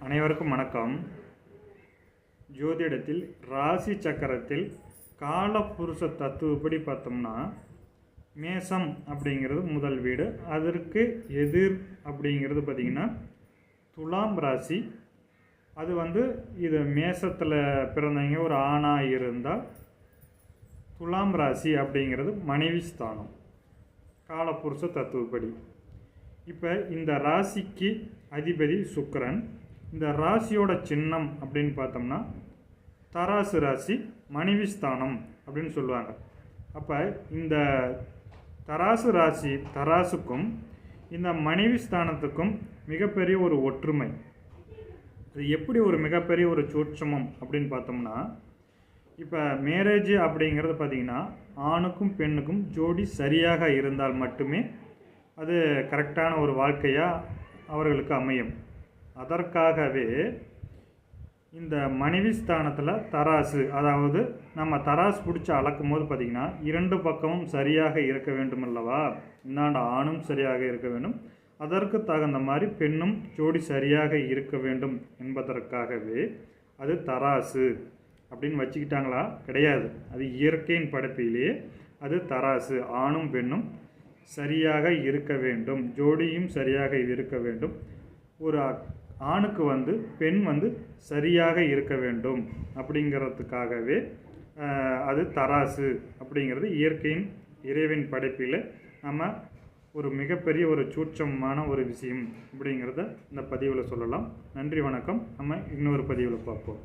அனைவருக்கும் வணக்கம். ஜோதிடத்தில் ராசி சக்கரத்தில் காலபுருஷ தத்துவப்படி பார்த்தோம்னா மேசம் அப்படிங்கிறது முதல் வீடு, அதற்கு எதிர் அப்படிங்கிறது பார்த்திங்கன்னா துலாம் ராசி. அது இது மேசத்தில் பிறந்தவங்க ஒரு ஆணாக இருந்தால் துலாம் ராசி அப்படிங்கிறது மனைவி ஸ்தானம் காலபுருஷ தத்துவப்படி. இப்போ இந்த ராசிக்கு அதிபதி சுக்கிரன். இந்த ராசியோட சின்னம் அப்படின்னு பார்த்தோம்னா தராசு ராசி, மனைவி ஸ்தானம் அப்படின்னு சொல்லுவாங்க. அப்போ இந்த தராசு ராசி, தராசுக்கும் இந்த மனைவி ஸ்தானத்துக்கும் மிகப்பெரிய ஒரு ஒற்றுமை. அது எப்படி ஒரு மிகப்பெரிய ஒரு சூட்சமம் அப்படின்னு பார்த்தோம்னா, இப்போ மேரேஜ் அப்படிங்கிறது பார்த்திங்கன்னா ஆணுக்கும் பெண்ணுக்கும் ஜோடி சரியாக இருந்தால் மட்டுமே அது கரெக்டான ஒரு வாழ்க்கையாக அவர்களுக்கு அமையும். அதற்காகவே இந்த மனைவி ஸ்தானத்தில் தராசு, அதாவது நம்ம தராசு பிடிச்சி அளக்கும் போது பார்த்திங்கன்னா இரண்டு பக்கமும் சரியாக இருக்க வேண்டும் அல்லவா. இந்தாண்ட ஆணும் சரியாக இருக்க வேண்டும், அதற்கு தகுந்த மாதிரி பெண்ணும் ஜோடி சரியாக இருக்க வேண்டும் என்பதற்காகவே அது தராசு அப்படின்னு வச்சுக்கிட்டாங்களா? கிடையாது. அது இயற்கையின் படைப்பிலேயே அது தராசு. ஆணும் பெண்ணும் சரியாக இருக்க வேண்டும், ஜோடியும் சரியாக இருக்க வேண்டும். ஒரு ஆணுக்கு பெண் சரியாக இருக்க வேண்டும் அப்படிங்கிறதுக்காகவே அது தராசு அப்படிங்கிறது இயற்கையின் இறைவன் படைப்பில் நம்ம ஒரு மிகப்பெரிய ஒரு சூட்சமான ஒரு விஷயம் அப்படிங்கிறத இந்த பதிவில் சொல்லலாம். நன்றி, வணக்கம். நம்ம இன்னொரு பதிவில் பார்ப்போம்.